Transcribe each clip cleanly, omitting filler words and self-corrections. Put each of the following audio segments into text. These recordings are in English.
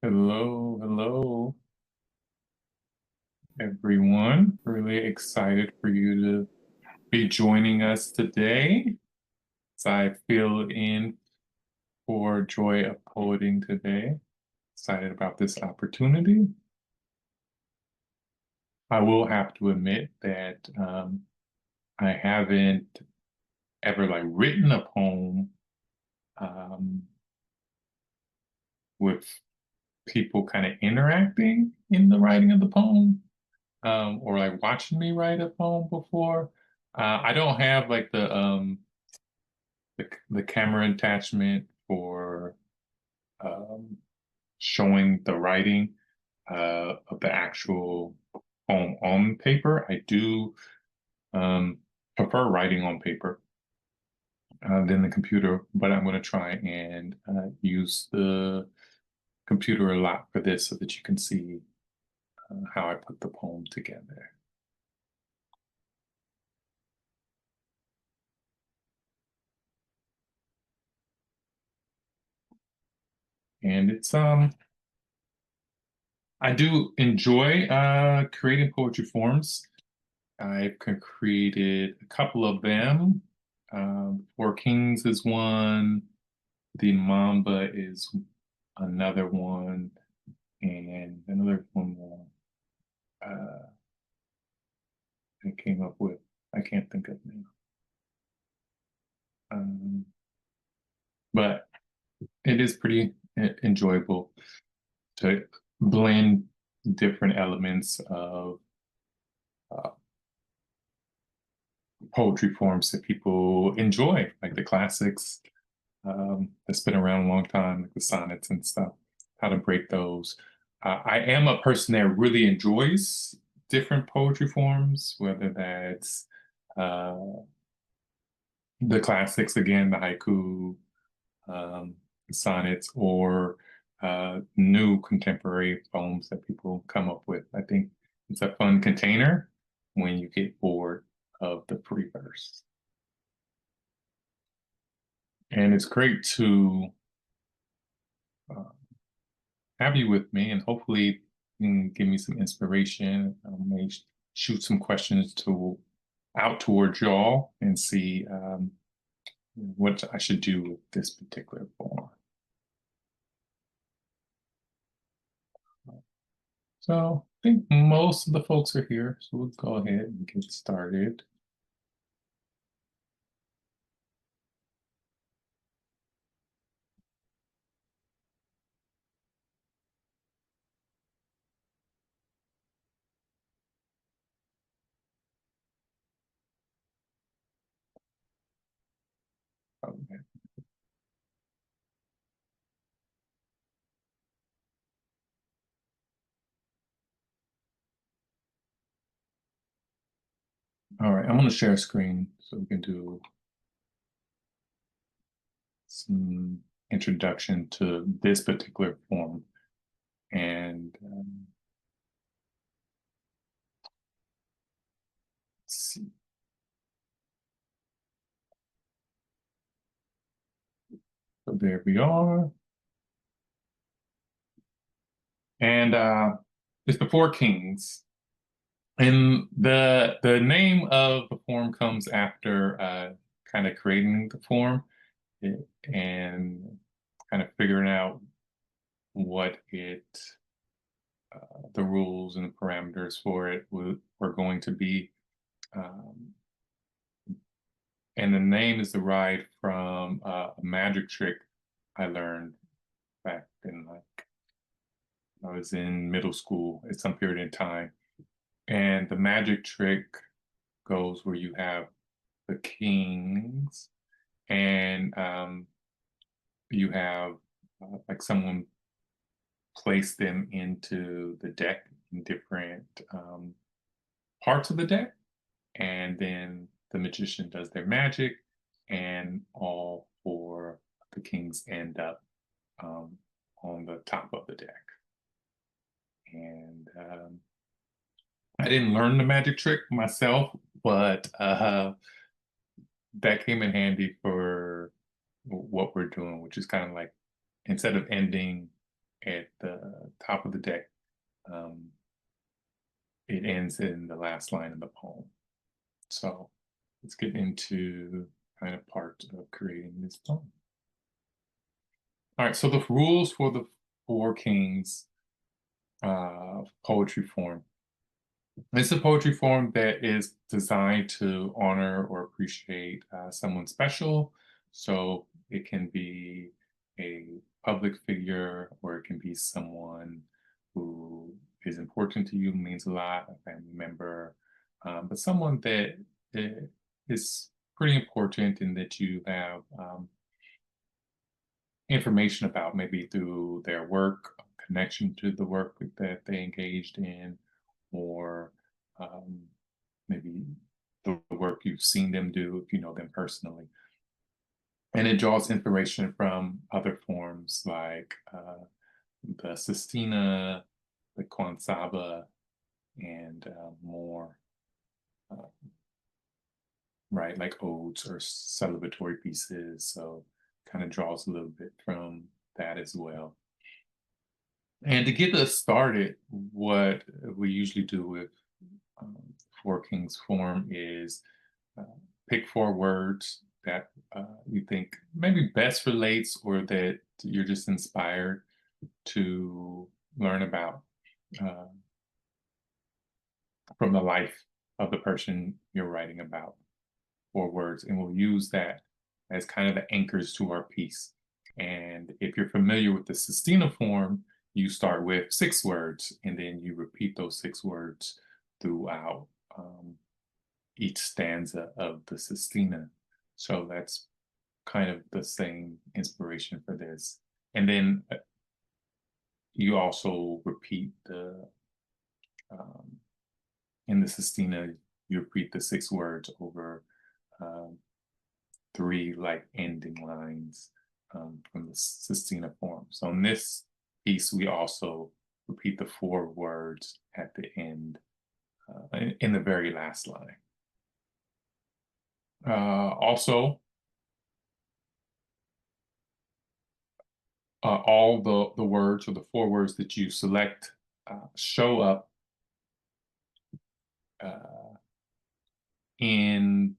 Hello, hello, everyone. Really excited for you to be joining us today as I fill in for Joy of Poeting today. Excited about this opportunity. I will have to admit that I haven't ever written a poem um, with people kind of interacting in the writing of the poem. Or watching me write a poem before. I don't have the camera attachment for um, showing the writing of the actual poem on paper. I do um, prefer writing on paper than the computer, but I'm going to try and use the computer a lot for this so that you can see how I put the poem together. And I do enjoy creating poetry forms. I've created a couple of them. Four Kings is one. The Mamba is another one, and another one more. I came up with. I can't think of now. Um, but it is pretty enjoyable to blend different elements of uh, poetry forms that people enjoy, like the classics that's been around a long time, like the sonnets and stuff, how to break those. I am a person that really enjoys different poetry forms, whether that's uh, the classics again, the haiku, um, sonnets, or new contemporary poems that people come up with. I think it's a fun container when you get bored of the free verse. And it's great to uh, have you with me, and hopefully you can give me some inspiration. I may shoot some questions to out towards y'all and see what I should do with this particular poem. So I think most of the folks are here, so we'll go ahead and get started. Okay. All right, I'm going to share a screen so we can do some introduction to this particular form. And let's see. So there we are. And it's the Four Kings. And the name of the form comes after kind of creating the form and kind of figuring out what the rules and the parameters for it were going to be. Um, and the name is derived from a magic trick I learned back in I was in middle school at some period in time. And the magic trick goes where you have the kings and you have someone place them into the deck in different parts of the deck, and then the magician does their magic, and all four of the kings end up um, on the top of the deck. And I didn't learn the magic trick myself, but that came in handy for what we're doing, which is kind of like instead of ending at the top of the deck, it ends in the last line of the poem. So let's get into kind of part of creating this poem. All right, so the rules for the Four Kings poetry form. It's a poetry form that is designed to honor or appreciate someone special. So it can be a public figure, or it can be someone who is important to you, means a lot, a family member, but someone that is pretty important and that you have information about, maybe through their work, connection to the work that they engaged in, or um, maybe the work you've seen them do if you know them personally. And it draws inspiration from other forms like the sestina, the quansaba, and more, uh, right, like odes or celebratory pieces. So kind of draws a little bit from that as well. And to get us started, what we usually do with um, Four Kings form is uh, pick four words that you think maybe best relates, or that you're just inspired to learn about uh, from the life of the person you're writing about. Four words, and we'll use that as kind of the anchors to our piece. And if you're familiar with the sestina form, you start with 6 words, and then you repeat those 6 words throughout each stanza of the sestina. So that's kind of the same inspiration for this. And then you also repeat um, in the sestina, you repeat the 6 words over um, 3 like ending lines from the sestina form. So in this piece, we also repeat the 4 words at the end, in the very last line. Also, all the words, or the 4 words that you select, show up uh, in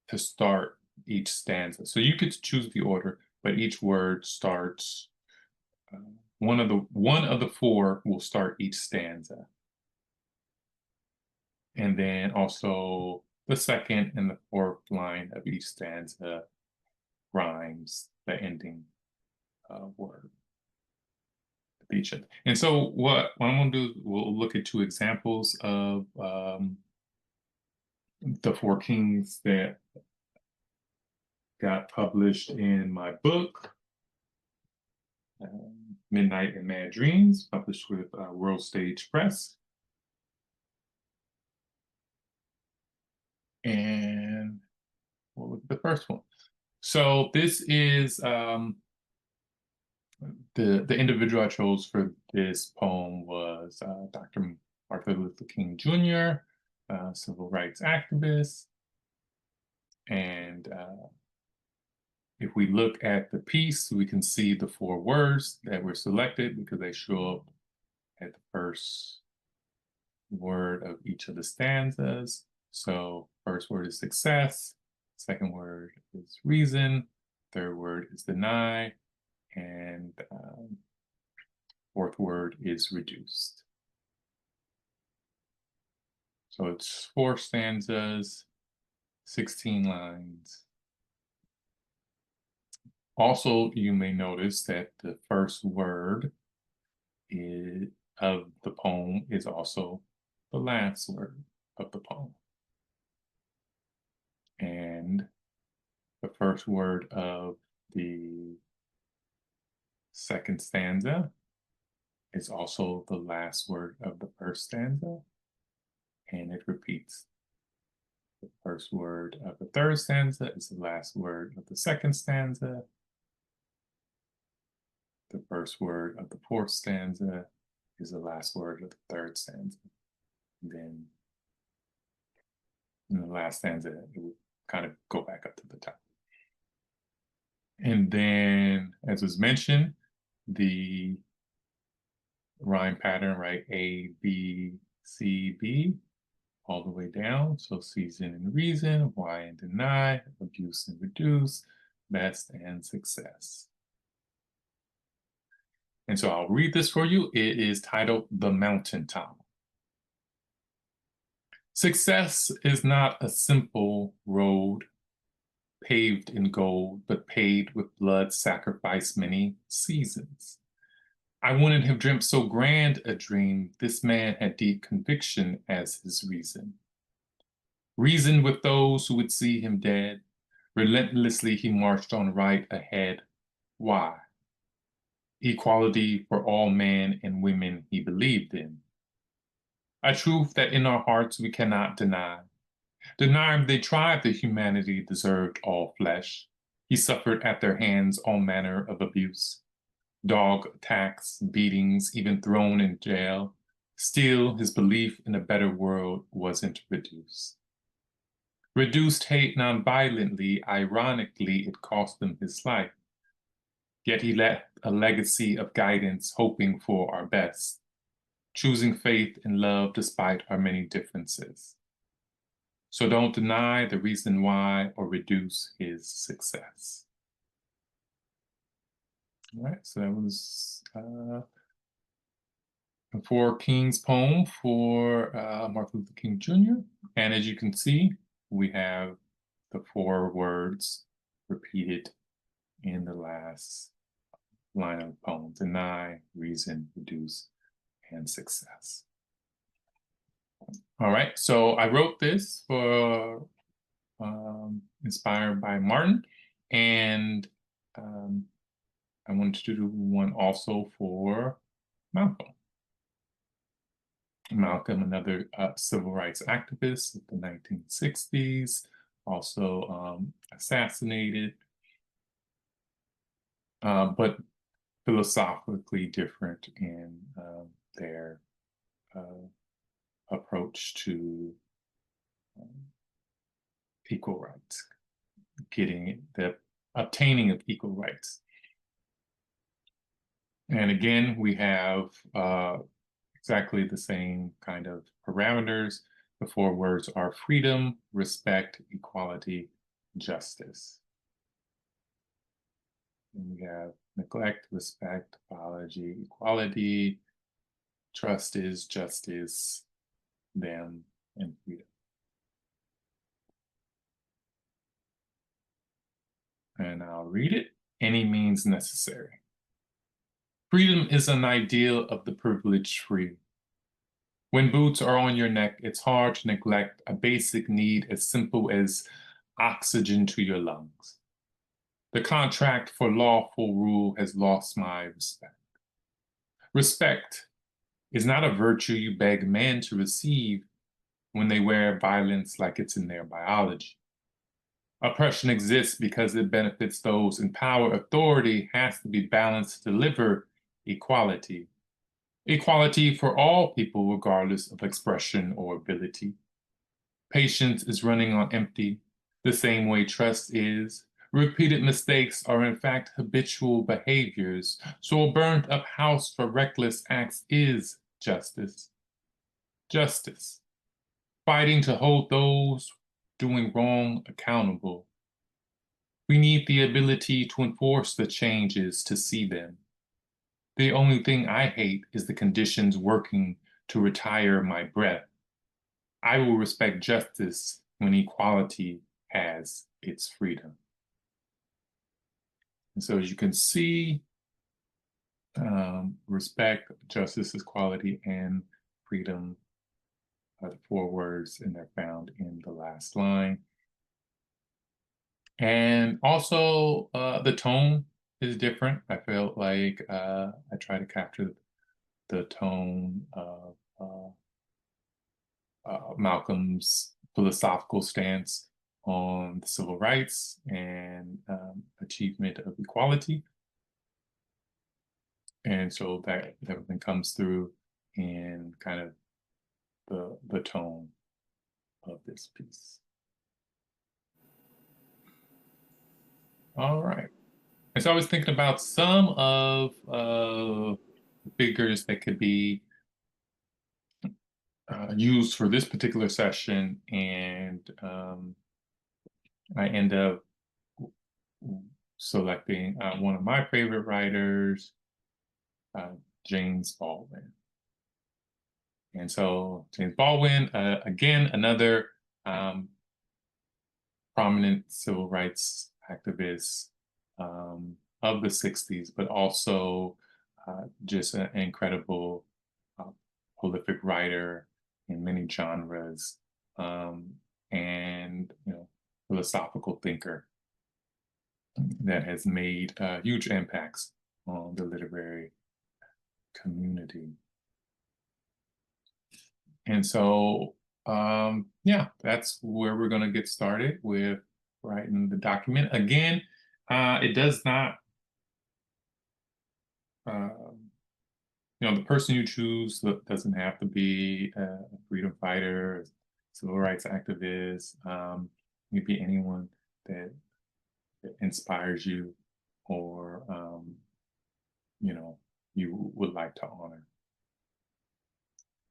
to start each stanza. So you could choose the order, but each word starts. One of the 4 will start each stanza, and then also the second and the 4th line of each stanza rhymes the ending word of each. And so what I'm going to do, we'll look at 2 examples of the Four Kings that got published in my book, Midnight and Mad Dreams, published with World Stage Press. And we'll look at the first one. So this is the individual I chose for this poem was Dr. Martin Luther King Jr., civil rights activist. And if we look at the piece, we can see the 4 words that were selected because they show up at the first word of each of the stanzas. So first word is success, second word is reason, third word is deny, and 4th word is reduced. So it's 4 stanzas, 16 lines. Also, you may notice that the first word of the poem is also the last word of the poem. And the first word of the second stanza is also the last word of the first stanza, and it repeats. The first word of the third stanza is the last word of the second stanza. The first word of the 4th stanza is the last word of the 3rd stanza. And then in the last stanza, it would kind of go back up to the top. And then, as was mentioned, the rhyme pattern, right? A, B, C, B, all the way down. So season and reason, why and deny, abuse and reduce, best and success. And so I'll read this for you. It is titled The Mountaintop. Success is not a simple road paved in gold, but paved with blood sacrificed many seasons. I wouldn't have dreamt so grand a dream. This man had deep conviction as his reason. Reasoned with those who would see him dead. Relentlessly he marched on right ahead. Why? Equality for all men and women he believed in. A truth that in our hearts we cannot deny. Denied they tried that humanity deserved all flesh. He suffered at their hands all manner of abuse. Dog attacks, beatings, even thrown in jail. Still, his belief in a better world wasn't reduced. Reduced hate non-violently, ironically, it cost him his life. Yet he left a legacy of guidance, hoping for our best, choosing faith and love despite our many differences. So don't deny the reason why or reduce his success. All right, so that was a Four Kings poem for Martin Luther King Jr. And as you can see, we have the four words repeated in the last line of the poem: deny, reason, reduce, and success. All right, so I wrote this for inspired by Martin, and I wanted to do one also for Malcolm. Malcolm, another civil rights activist of the 1960s, also assassinated, but philosophically different in their approach to equal rights, getting the obtaining of equal rights. And again, we have exactly the same kind of parameters. The four words are freedom, respect, equality, justice. And we have neglect, respect, apology, equality, trust is, justice, them, and freedom. And I'll read it. Any means necessary. Freedom is an ideal of the privileged free. When boots are on your neck, it's hard to neglect a basic need as simple as oxygen to your lungs. The contract for lawful rule has lost my respect. Respect is not a virtue you beg men to receive when they wear violence like it's in their biology. Oppression exists because it benefits those in power. Authority has to be balanced to deliver equality. Equality for all people, regardless of expression or ability. Patience is running on empty, the same way trust is. Repeated mistakes are in fact habitual behaviors, so a burned up house for reckless acts is justice. Justice. Fighting to hold those doing wrong accountable. We need the ability to enforce the changes, to see them. The only thing I hate is the conditions working to retire my breath. I will respect justice when equality has its freedom. And so as you can see, respect, justice, equality, and freedom are the four words, and they're found in the last line. And also the tone is different. I felt like I try to capture the tone of Malcolm's philosophical stance on the civil rights and achievement of equality. And so that everything comes through in kind of the tone of this piece. All right. And so I was thinking about some of figures that could be used for this particular session, and I end up selecting one of my favorite writers, uh, James Baldwin. And so James Baldwin, again, another um, prominent civil rights activist of the 60s, but also just an incredible, uh, prolific writer in many genres, um, and philosophical thinker that has made huge impacts on the literary community. And so, yeah, that's where we're going to get started with writing the document. Again, it does not, um, the person you choose doesn't have to be a freedom fighter, civil rights activist. It could be anyone that inspires you, or you would like to honor.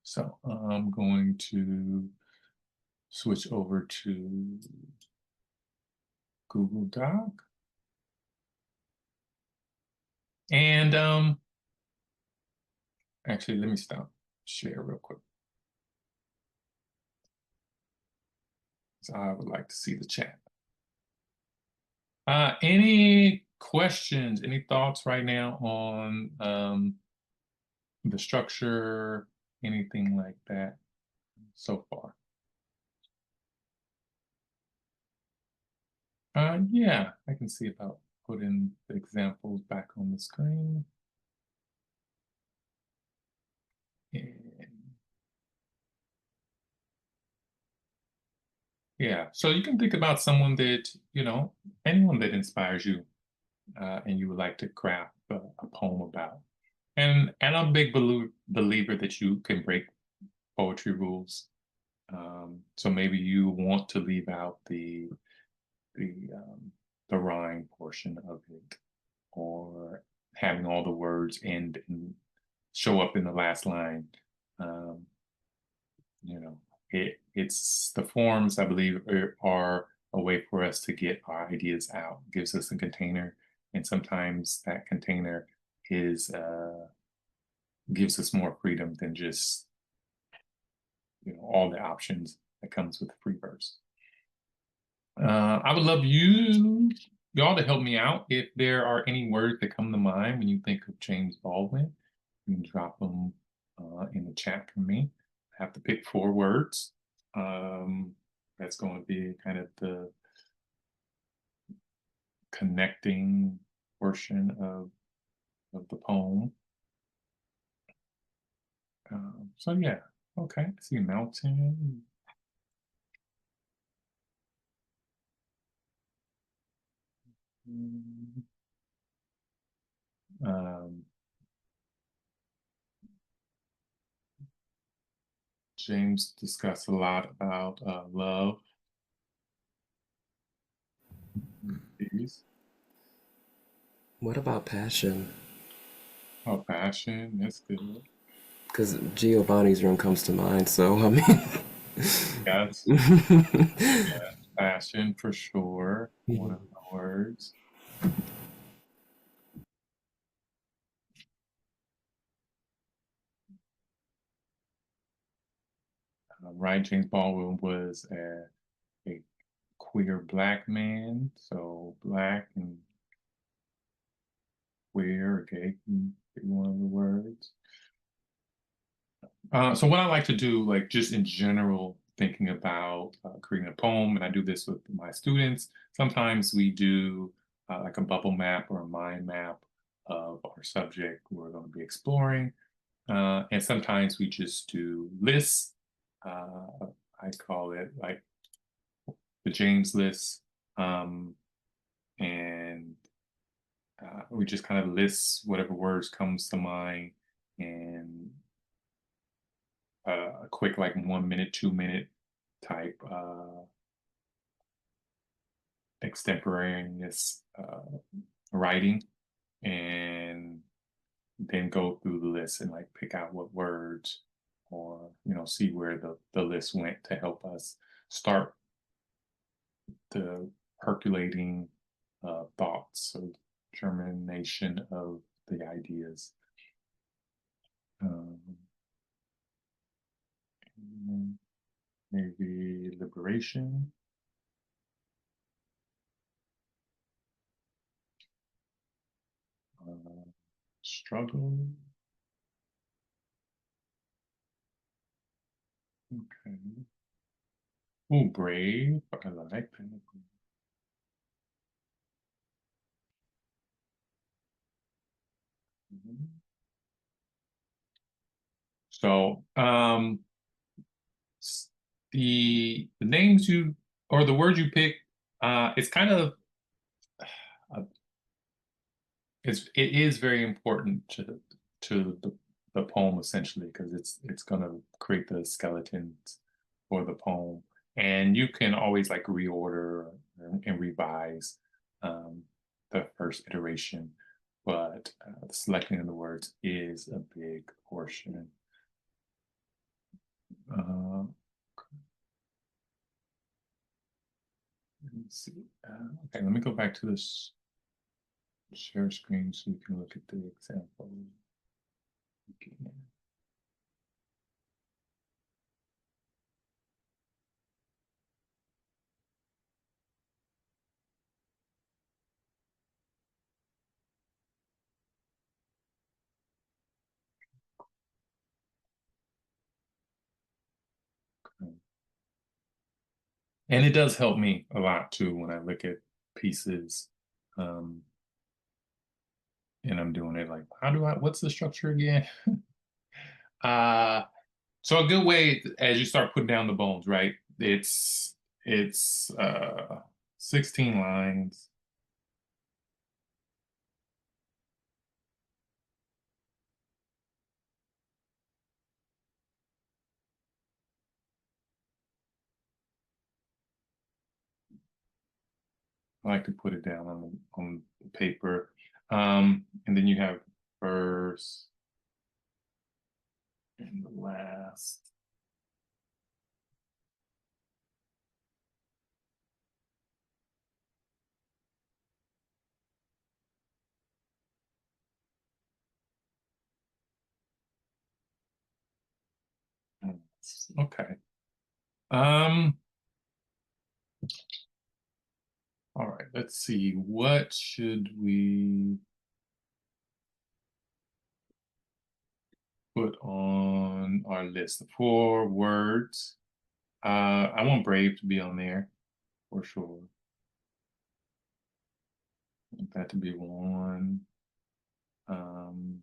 So I'm going to switch over to Google Doc. And actually, let me stop share real quick. So I would like to see the chat. Any questions, any thoughts right now on the structure, anything like that so far? Yeah, I can see about putting the examples back on the screen. And yeah, so you can think about someone that, anyone that inspires you, and you would like to craft a poem about. And I'm a big believer that you can break poetry rules. So maybe you want to leave out the the rhyme portion of it, or having all the words end and show up in the last line. Um, it's the forms, I believe, are a way for us to get our ideas out. Gives us a container, and sometimes that container is gives us more freedom than just all the options that comes with free verse. I would love y'all to help me out. If there are any words that come to mind when you think of James Baldwin, you can drop them in the chat for me. I have to pick 4 words. That's going to be kind of the connecting portion of the poem. So yeah, okay. I see mountain. Um, James discussed a lot about love. Peace. What about passion? Oh, passion. That's good. Because Giovanni's room comes to mind, so I mean. Yes, passion for sure. One of the words. Right, James Baldwin was a queer black man, so black and queer or gay can be one of the words. So what I like to do, like just in general, thinking about creating a poem, and I do this with my students. Sometimes we do like a bubble map or a mind map of our subject we're going to be exploring. And sometimes we just do lists. I call it like the James list. And we just kind of list whatever words comes to mind, and a quick like 1 minute, 2 minute type extemporaneous writing, and then go through the list and like pick out what words, or see where the list went to help us start the percolating thoughts of germination of the ideas. Um, Maybe liberation. Struggle. Okay. Oh, brave. I like that. Mhm. So, the names you or the words you pick, it's kind of uh, it is very important to the poem essentially, because it's going to create the skeletons for the poem, and you can always like reorder and revise um, the first iteration, but the selecting of the words is a big portion. uh, let me see. Okay, let me go back to this share screen so you can look at the example. Okay. And it does help me a lot too when I look at pieces, um, and I'm doing it like, what's the structure again? uh, so a good way as you start putting down the bones, right? It's 16 lines. I like to put it down on paper. And then you have verse and the last. Okay. Um, all right, let's see. What should we put on our list? 4 words. I want brave to be on there for sure. I want that to be one. Um,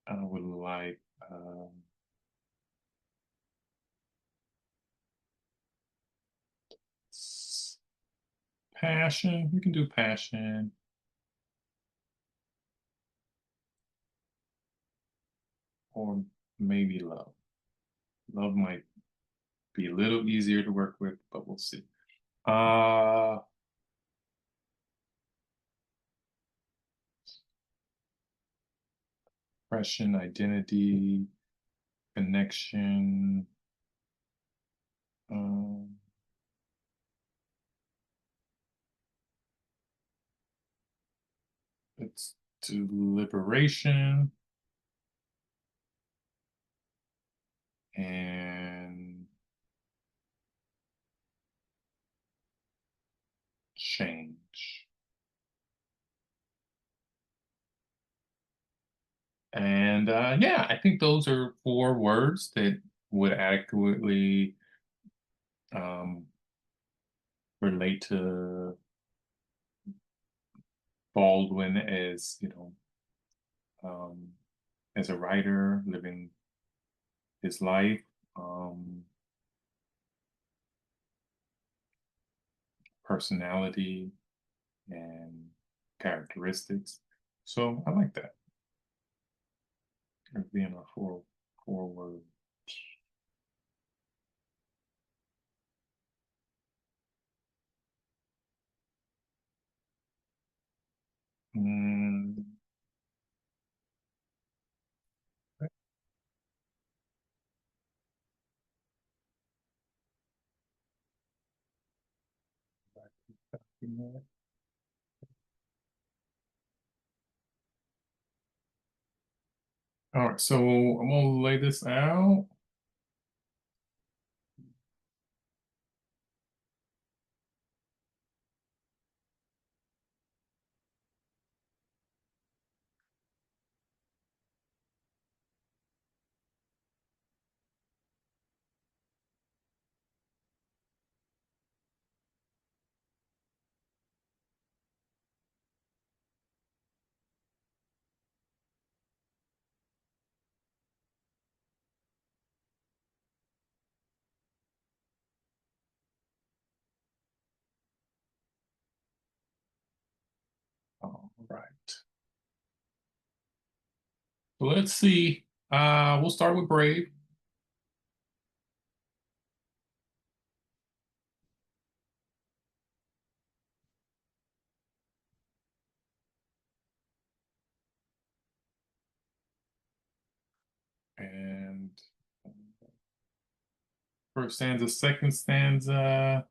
I would like passion. We can do passion, or maybe love. Love might be a little easier to work with, but we'll see. Uh, Expression, identity, connection. Um, it's to liberation and change. And yeah, I think those are 4 words that would adequately um, relate to Baldwin as, as a writer living his life, personality, and characteristics. So I like that. It being a four word. Mm. All right, so I'm gonna lay this out. All right. So let's see. We'll start with brave. And first stanza, second stanza.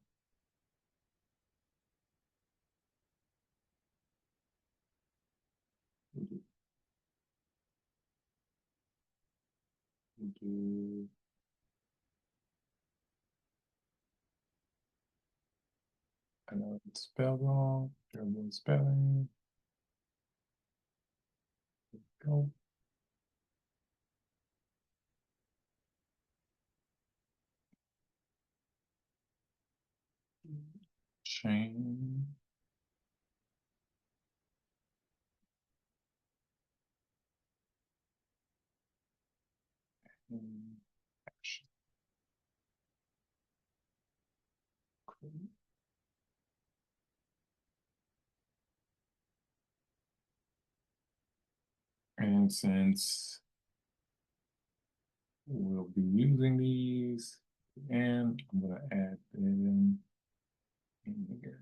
We'll do I know it's spelled wrong. Terrible spelling. Go. Chain. Action. And since we'll be using these, and I'm going to add them in here.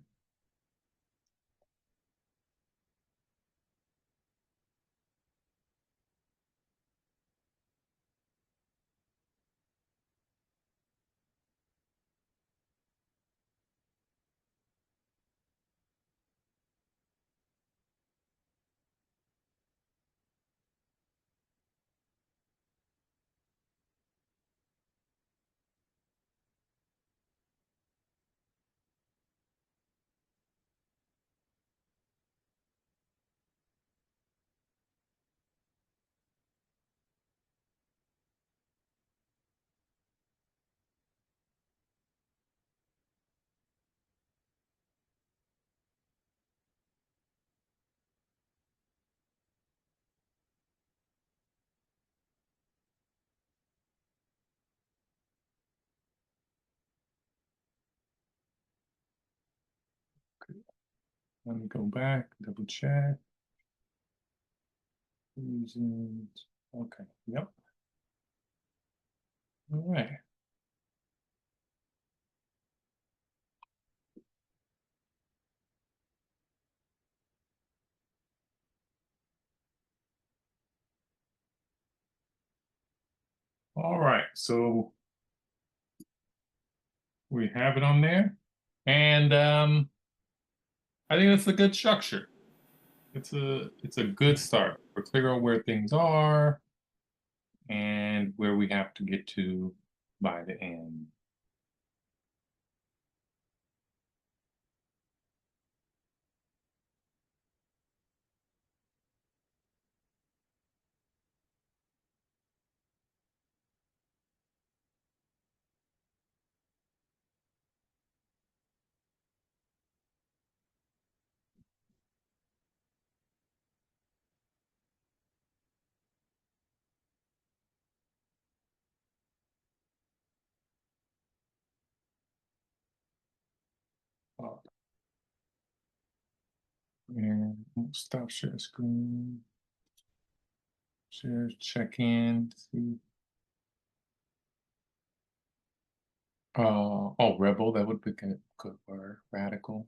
Let me go back, double check. Okay, yep. All right. All right, so we have it on there. And I think that's a good structure. It's a good start. We're clear on where things are and where we have to get to by the end. Uh, and we'll stop share screen. Share, check in, see. Oh, rebel, that would be good word. Radical.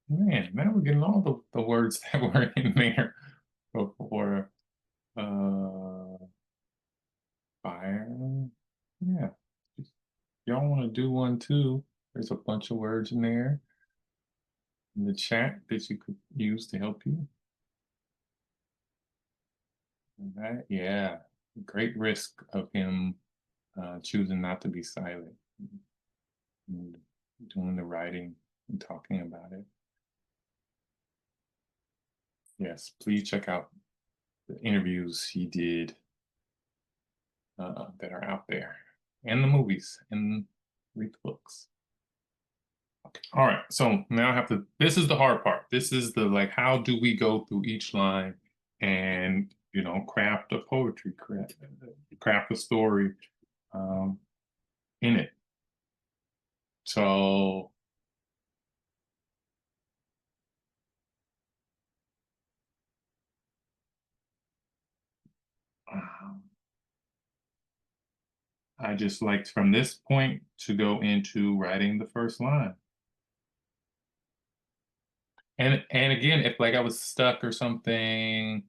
Man, now we're getting all the words that were in there before. Uh, fire. Yeah. If y'all want to do one too? There's a bunch of words in there in the chat that you could use to help you. That, yeah, great risk of him choosing not to be silent and doing the writing and talking about it. Yes, please check out the interviews he did that are out there, and the movies, and read the books. All right, so now I have to, this is the hard part. This is the, like, how do we go through each line and, craft a poetry, craft a story um, in it. So um, I just liked from this point to go into writing the first line. And again, if like I was stuck or something,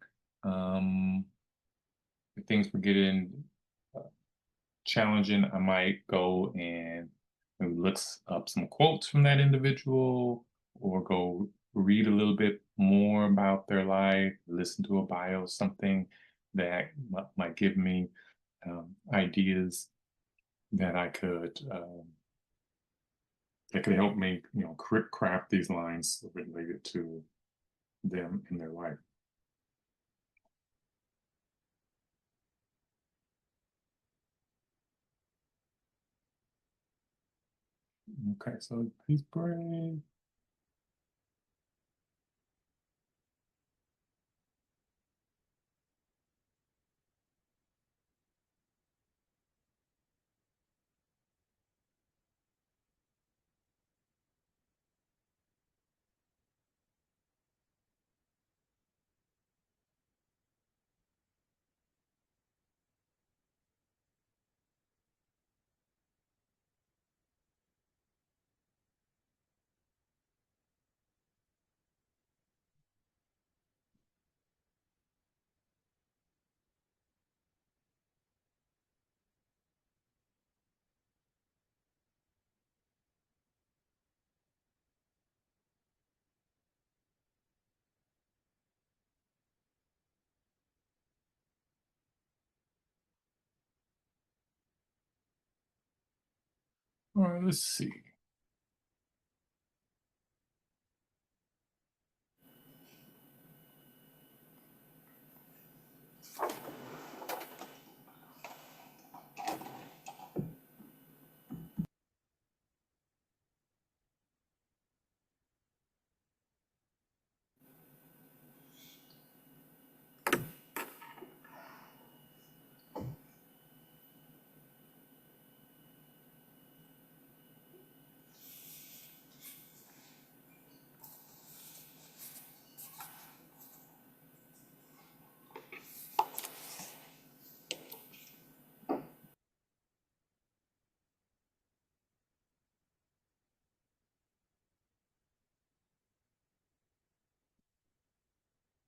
um, if things were getting uh, challenging, I might go and maybe look up some quotes from that individual, or go read a little bit more about their life, listen to a bio, something that might give me ideas that I could that could help me, craft these lines related to them in their life. Okay, so please pray. All right, let's see.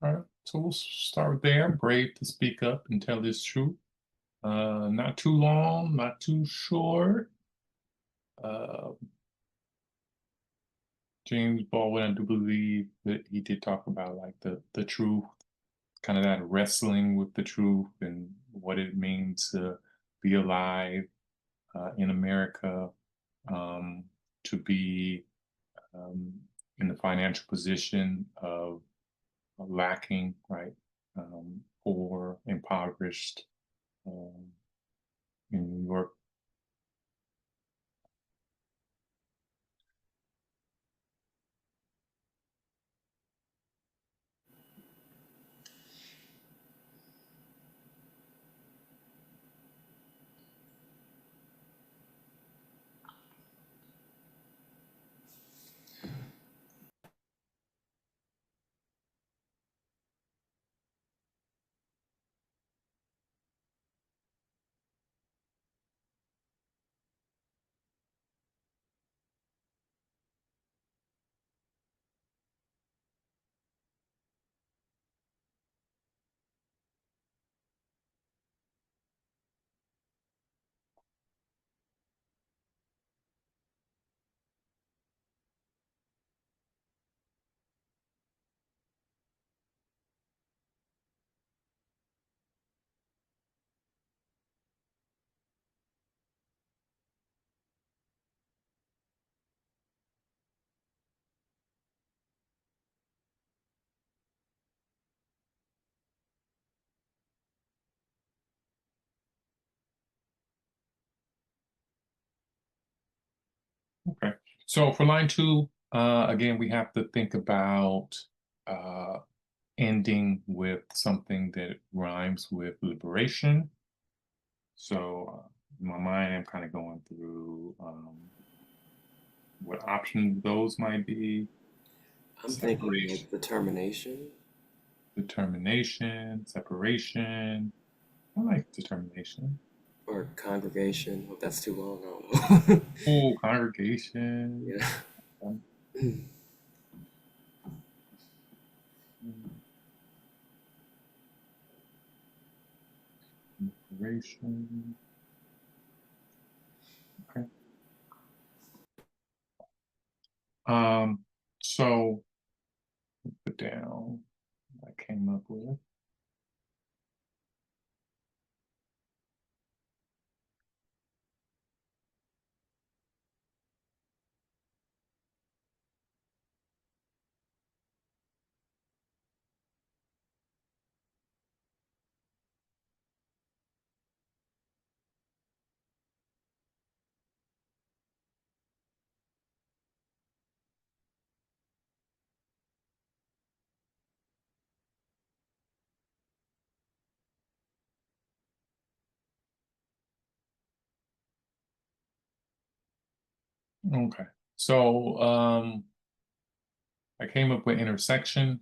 All right, so we'll start there. Brave to speak up and tell his truth. Not too long, not too short. Uh, James Baldwin, I do believe that he did talk about like the truth, kind of that wrestling with the truth and what it means to be alive in America, um, to be um, in the financial position of lacking, right? Poor, impoverished um, in New York. Okay. So for line two, again, we have to think about uh, ending with something that rhymes with liberation. So in my mind, I'm kind of going through what options those might be. I'm thinking Separation, like determination determination, separation. I like determination. or congregation. Hope that's too long. I don't know. Oh, congregation. Yeah. um, Liberation. Okay. So put down what I came up with. Okay. So I came up with intersection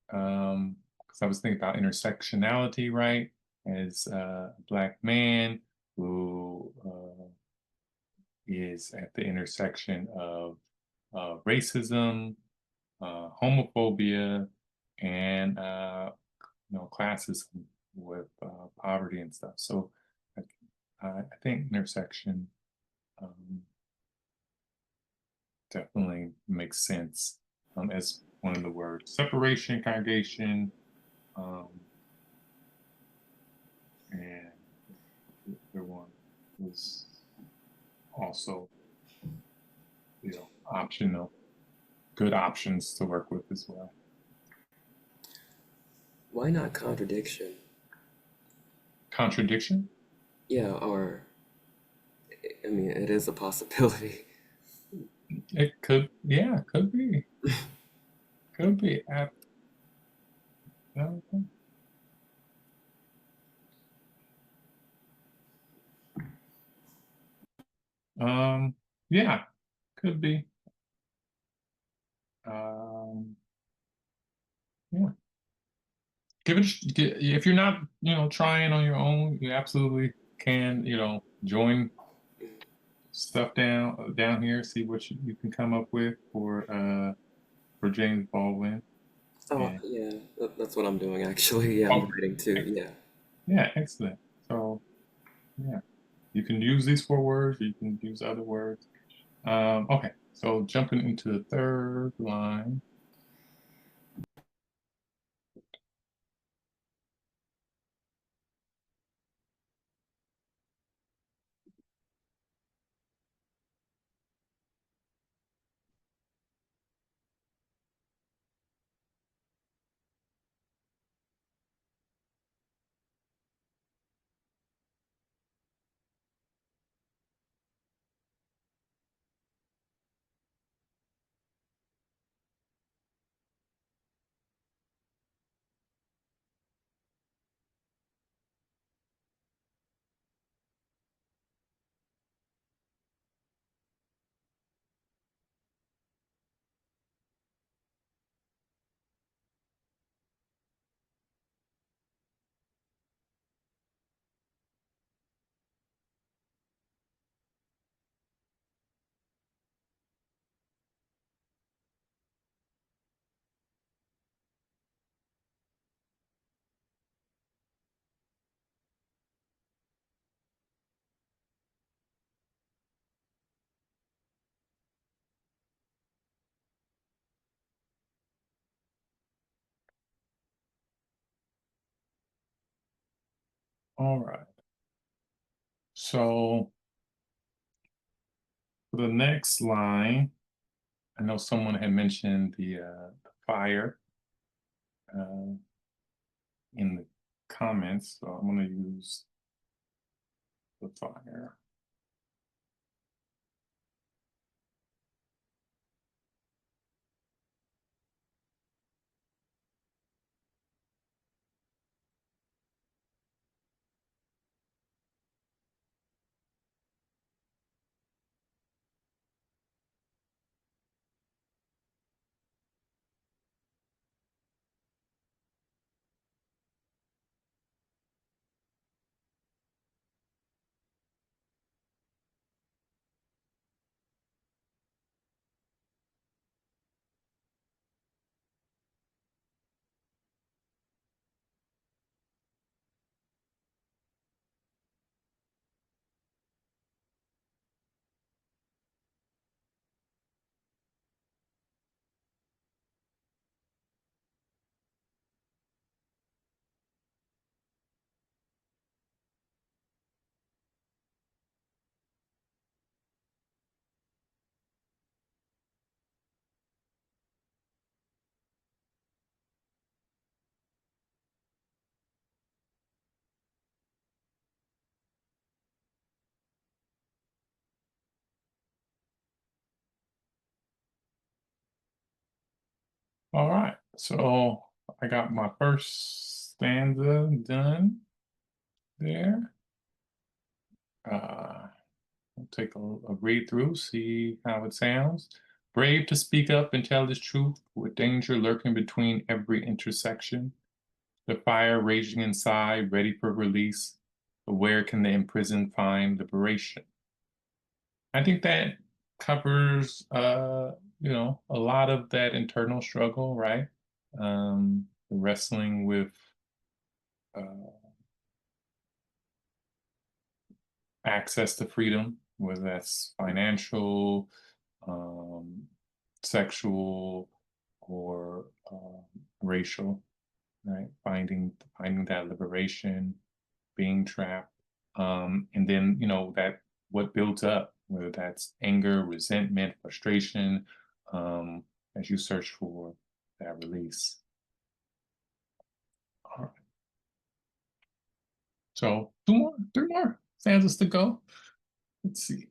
because I was thinking about intersectionality, right? As a black man who is at the intersection of racism, homophobia, and classism with poverty and stuff. So I think intersection um, definitely makes sense as one of the words. Separation, congregation, um, and the other one was also, optional. Good options to work with as well. Why not contradiction? Contradiction? Yeah, or I mean, it is a possibility. It could, yeah, could be. Could be. No, Um, yeah, could be. Um, yeah. If you're not, trying on your own, you absolutely can, join stuff down here, see what you can come up with for James Baldwin. Oh, And yeah, that's what I'm doing actually. Yeah, I'm okay, writing too. Yeah. yeah, excellent. So yeah, you can use these four words, or you can use other words. Okay, so jumping into the third line. All right. So for the next line, I know someone had mentioned the fire uh, in the comments, so I'm going to use the fire. All right, so I got my first stanza done there. I'll take a read through, see how it sounds. Brave to speak up and tell his truth, with danger lurking between every intersection. The fire raging inside, ready for release. But where can the imprisoned find liberation? I think that covers, a lot of that internal struggle, right? Wrestling with uh, access to freedom, whether that's financial, um, sexual, or racial, right? Finding that liberation, being trapped, and then that what builds up, whether that's anger, resentment, frustration, um, as you search for that release. All right. So three more stanzas to go. Let's see.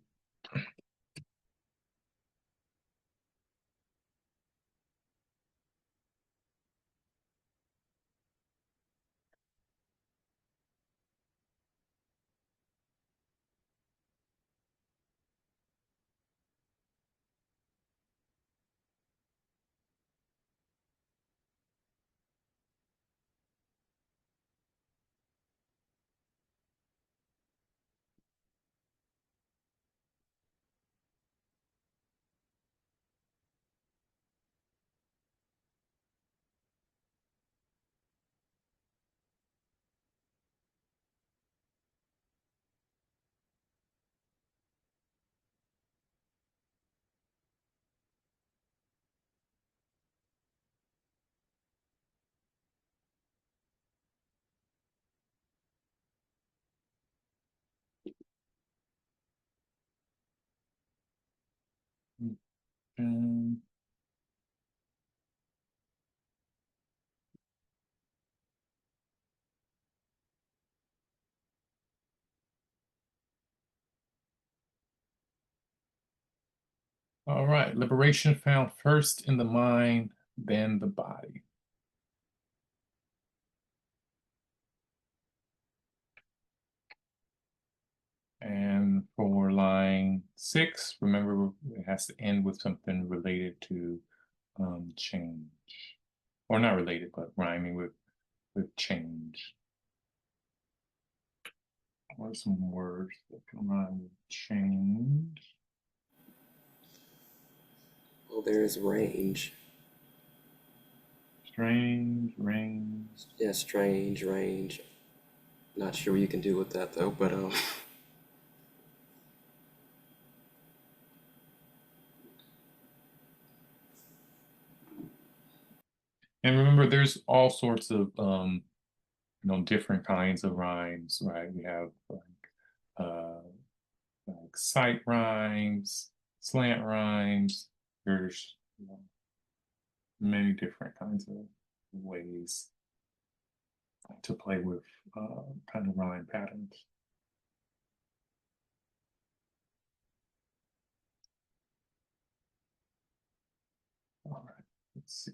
Mm, All right. Liberation found first in the mind, then the body. And for line 6, remember it has to end with something related to change. Or not related, but rhyming with change. What are some words that can rhyme with change? Well, there's range. Strange, range. Yeah, strange, range. Not sure what you can do with that though, but And remember, there's all sorts of different kinds of rhymes, right? We have uh, like sight rhymes, slant rhymes. There's many different kinds of ways to play with kind of rhyme patterns. All right, let's see.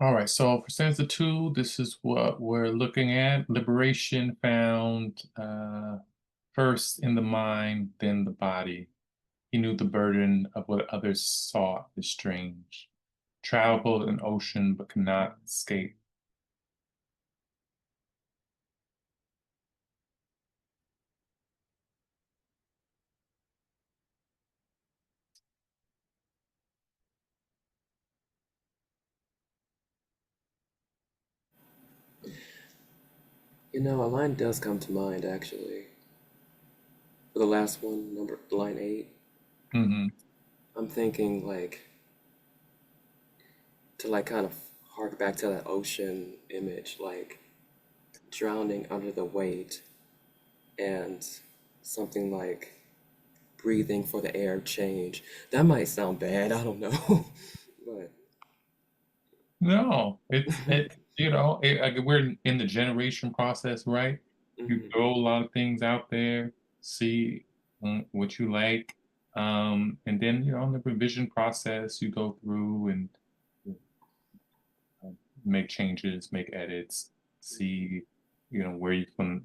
All right, so for stanza two, this is what we're looking at. Liberation found first in the mind, then the body. He knew the burden of what others saw is strange. Traveled an ocean but cannot escape. You know, a line does come to mind actually. For the last one, number line 8, Hmm. I'm thinking like to like kind of hark back to that ocean image, like drowning under the weight and something like breathing for the air change. That might sound bad, I don't know. But No, we're in the generation process, right? You mhm, throw a lot of things out there, see what you like, and then in the revision process, you go through and uh, make changes, make edits, see where you can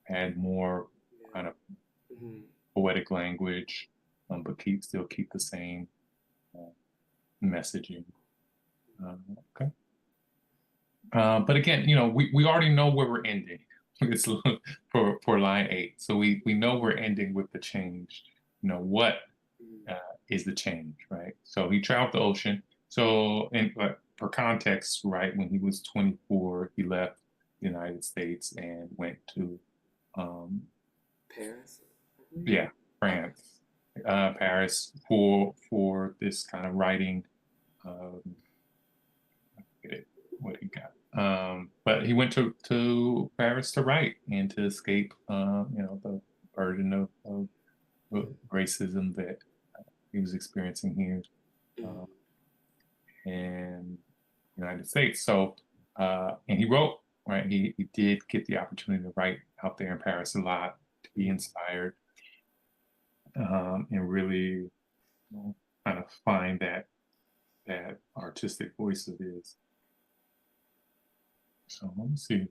add more kind of yeah, mhm, poetic language, but still keep the same uh, messaging. Okay. But again, we already know where we're ending. It's for line 8, so we know we're ending with the change. What mhm, is the change, right? So he traveled the ocean. So, for context, right, when he was 24, he left the United States and went to, um, Paris, I believe. yeah, Okay. France, Paris for this kind of writing. Um, Get it, what he got. But he went to Paris to write and to escape, the burden of racism that he was experiencing here Mhm, uh, in the United States. So, and he wrote, right? He did get the opportunity to write out there in Paris a lot, to be mhm. inspired, and really, kind of find that artistic voice of his. So let me see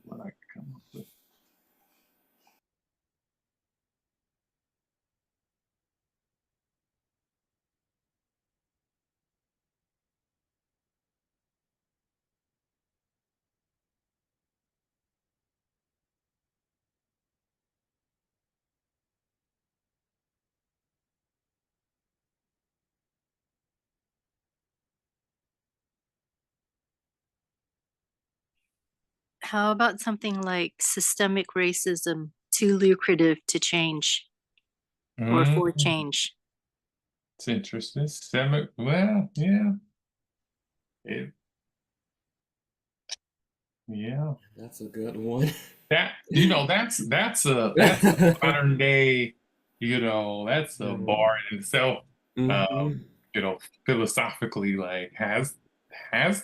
what I can come up with. How about something like systemic racism too lucrative to change or Mm, for change? it's interesting. Well, yeah, it, yeah. That's a good one. That's a modern day. That's a Yeah. bar in itself. Um, Mhm. Philosophically, like has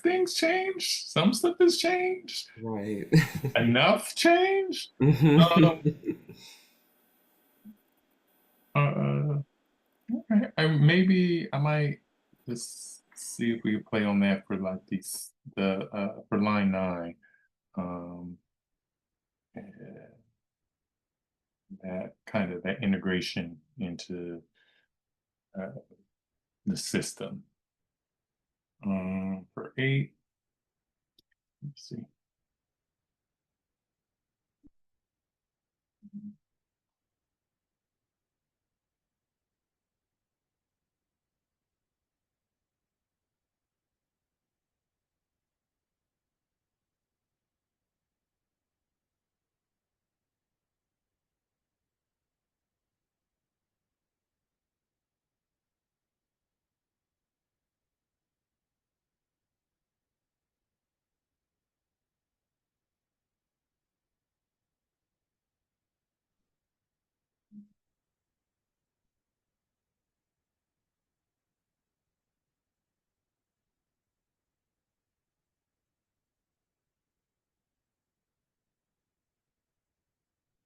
things changed? Some stuff has changed. Right. Enough changed. Um, Mhm. uh, okay. Maybe I might just see if we can play on that for like the for line 9. Um, that kind of that integration into uh, the system. For 8, let's see.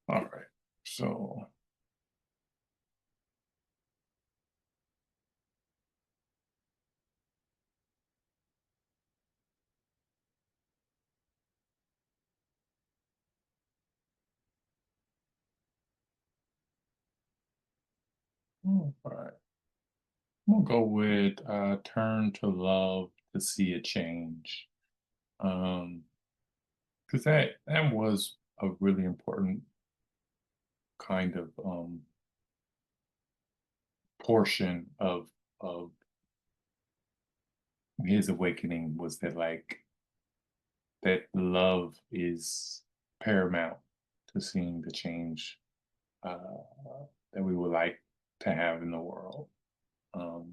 All right. So All right. I'm gonna go with turn to love to see a change. Because that was a really important kind of portion of his awakening was that like that love is paramount to seeing the change uh, that we would like to have in the world. Um,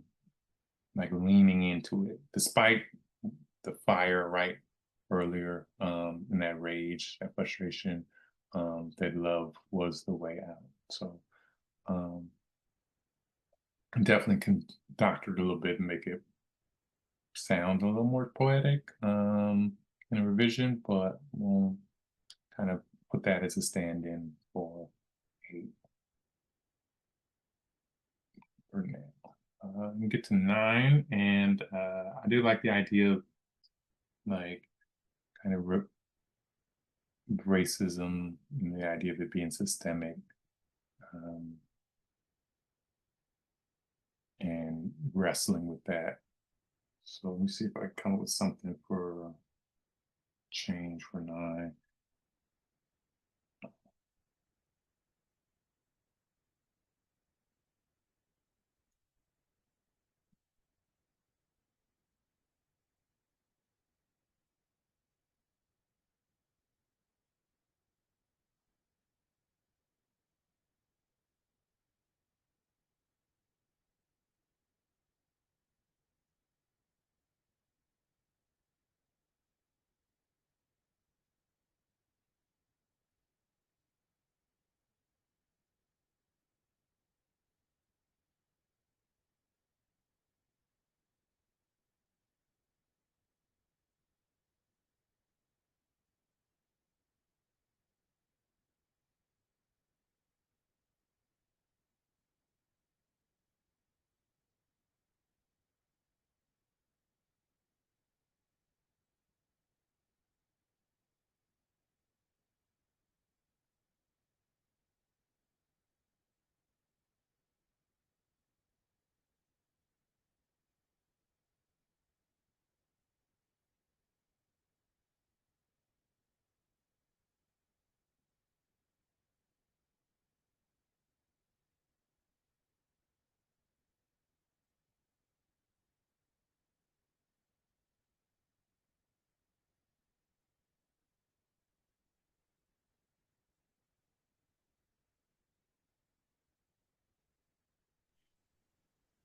like leaning into it, despite the fire right earlier, and that rage, that frustration, that love was the way out. So um, definitely can doctor it a little bit and make it sound a little more poetic in a revision, but we'll kind of put that as a stand-in for 8 for now. We get to 9, and I do like the idea of like kind of racism and the idea of it being systemic, um, and wrestling with that. So let me see if I come up with something for change for 9.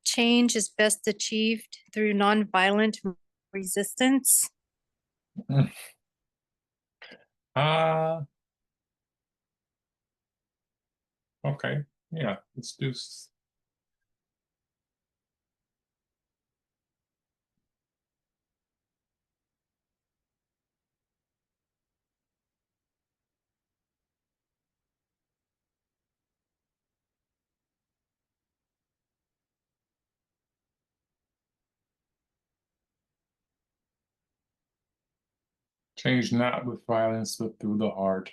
Change is best achieved through nonviolent resistance. uh okay. Yeah, let's do change not with violence but through the heart.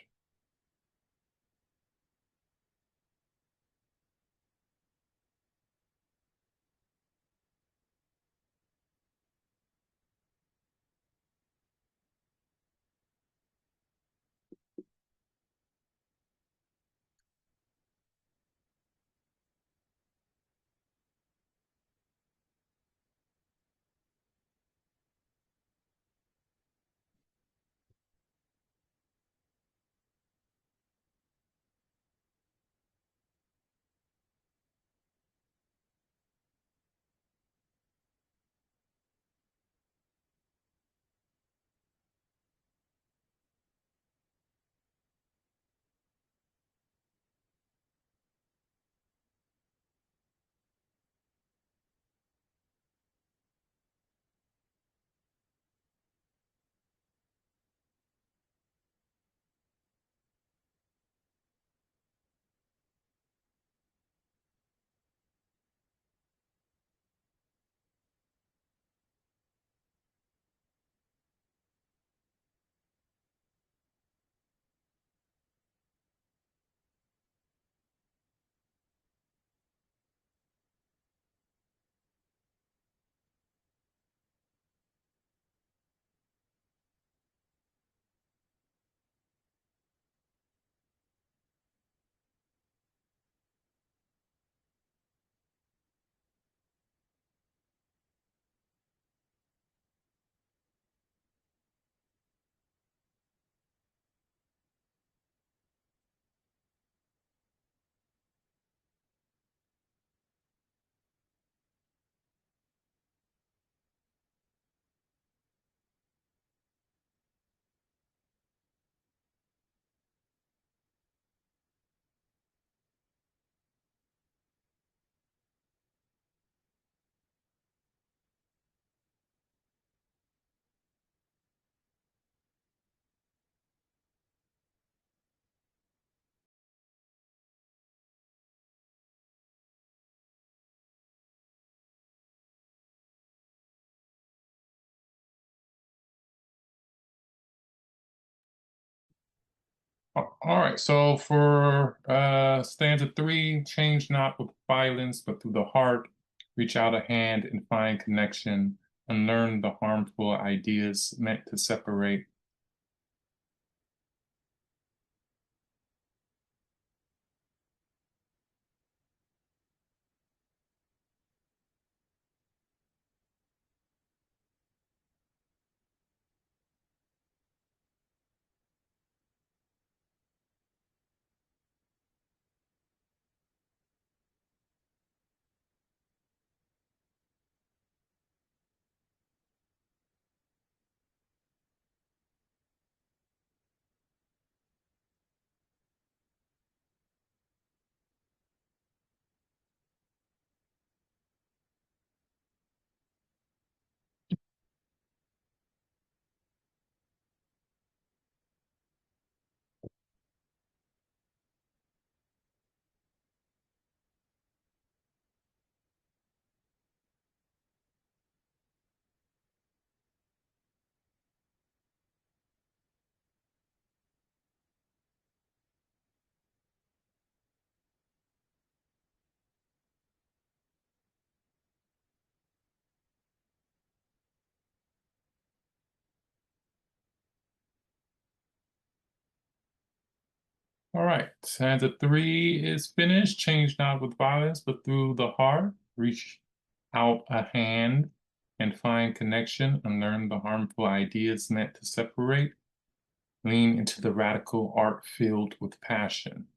All right, so for stanza 3, change not with violence, but through the heart, reach out a hand and find connection, unlearn the harmful ideas meant to separate. All right, stanza 3 is finished. Change not with violence, but through the heart. Reach out a hand and find connection. Unlearn the harmful ideas meant to separate. Lean into the radical art filled with passion.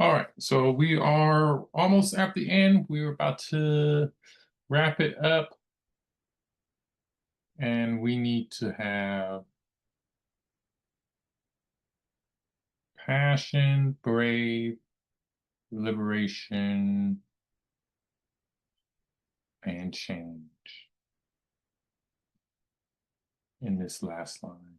All right, so we are almost at the end. We're about to wrap it up, and we need to have passion, brave, liberation, and change in this last line.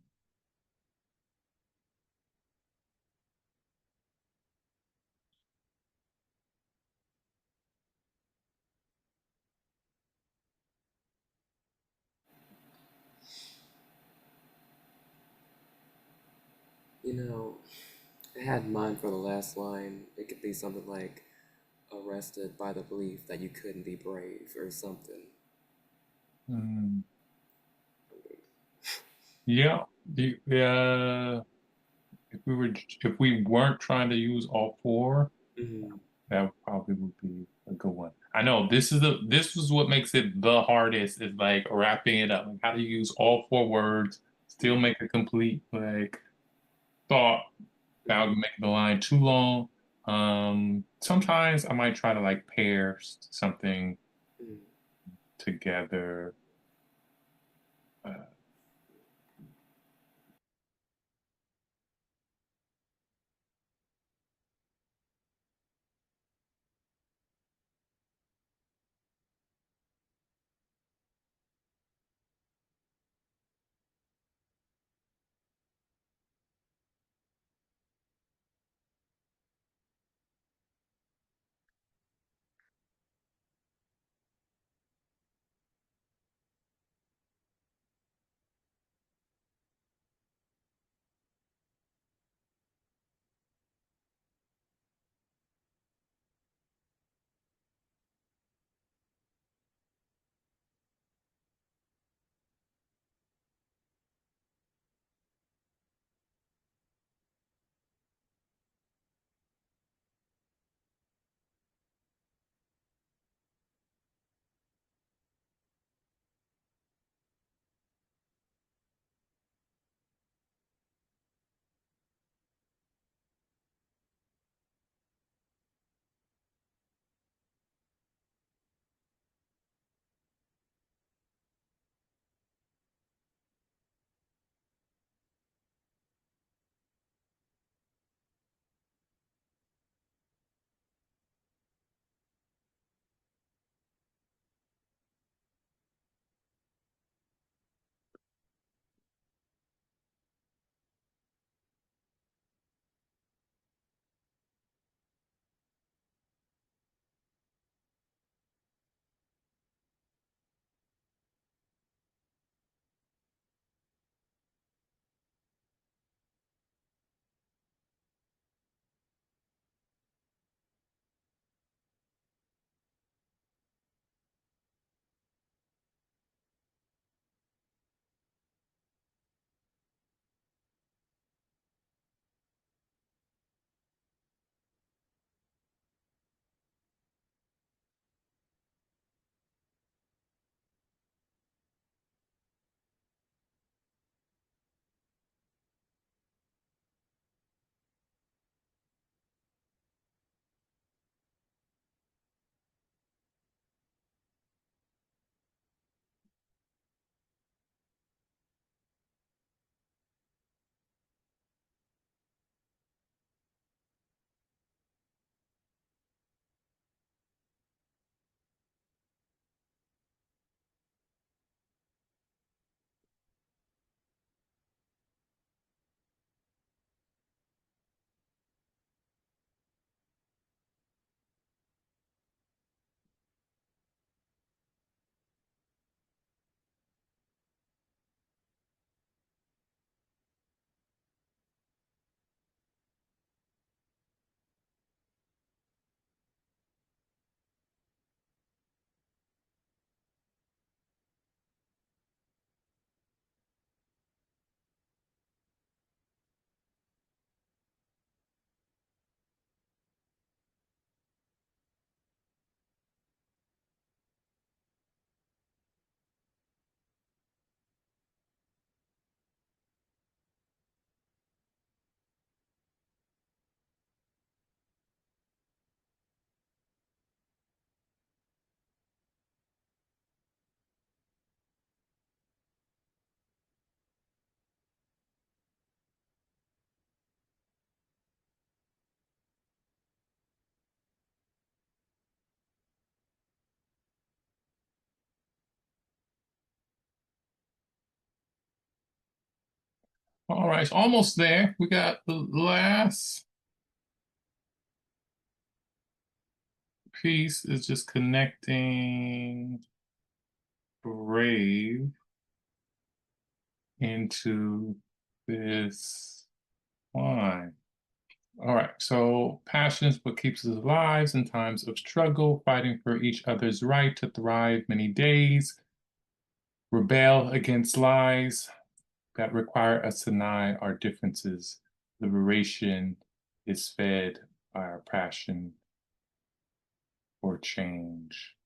You know, I had mine for the last line. It could be something like arrested by the belief that you couldn't be brave or something. Mm, yeah, if we weren't trying to use all four, Mm-hmm. that probably would be a good one. I know this is what makes it the hardest is like wrapping it up. Like how do you use all four words, still make a complete like thought without Mm-hmm. making the line too long. Sometimes I might try to like pair something Mm-hmm. together. Uh, All right, it's almost there. We got the last piece is just connecting brave into this line. All right, so passion is what keeps us alive in times of struggle, fighting for each other's right to thrive many days, rebel against lies that require us to deny our differences. Liberation is fed by our passion for change.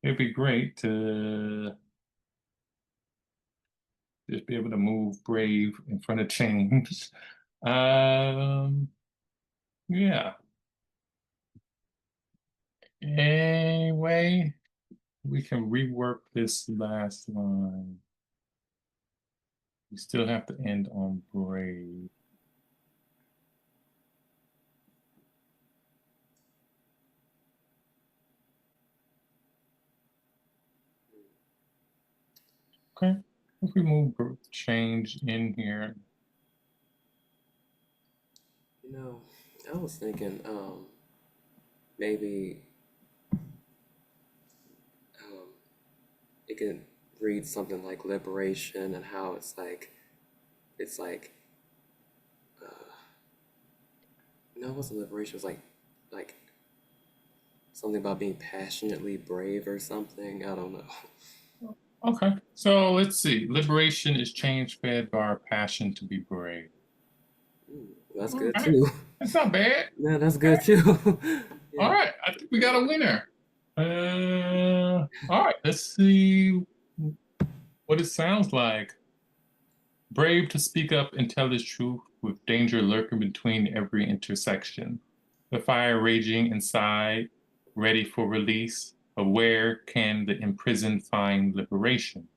It'd be great to just be able to move brave in front of change. Yeah. Anyway, we can rework this last line. We still have to end on brave. Okay. If we move change in here. You know, I was thinking, maybe it can read something like liberation and how it's like, no, it wasn't liberation. It was like something about being passionately brave or something. I don't know. Okay. So let's see. Liberation is change fed by our passion to be brave. That's All good right. too. That's not bad. Yeah, that's good too. All Yeah. right. I think we got a winner. All right. Let's see what it sounds like. Brave to speak up and tell his truth with danger lurking between every intersection. The fire raging inside, ready for release. But where can the imprisoned find liberation?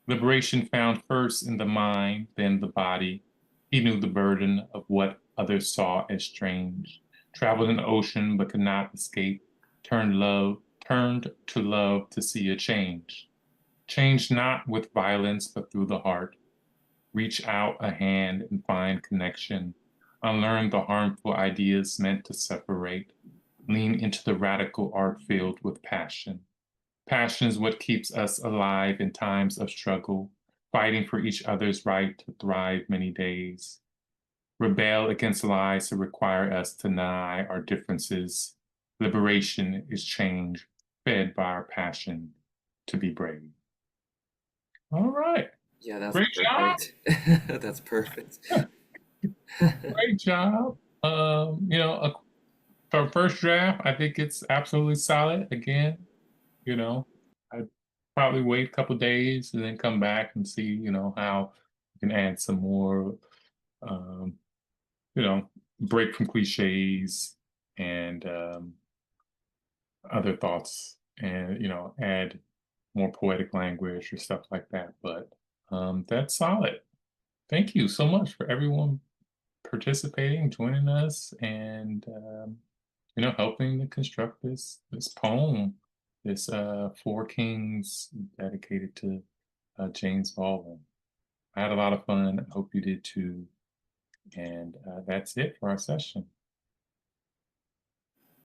Liberation found first in the mind, then the body. He knew the burden of what others saw as strange. Traveled an ocean but could not escape. Turned to love to see a change. Change not with violence but through the heart. Reach out a hand and find connection. Unlearn the harmful ideas meant to separate. Lean into the radical art filled with passion. Passion is what keeps us alive in times of struggle, fighting for each other's right to thrive many days. Rebel against lies that require us to deny our differences. Liberation is change fed by our passion to be brave. All right. Yeah, that's Great job. perfect. That's perfect. Great job. For first draft, I think it's absolutely solid. Again, I'd probably wait a couple days and then come back and see, how you can add some more, um, break from cliches and other thoughts and, add more poetic language or stuff like that. But that's solid. Thank you so much for everyone participating, joining us, and helping to construct this poem, this Four Kings dedicated to James Baldwin. I had a lot of fun. I hope you did too. And that's it for our session.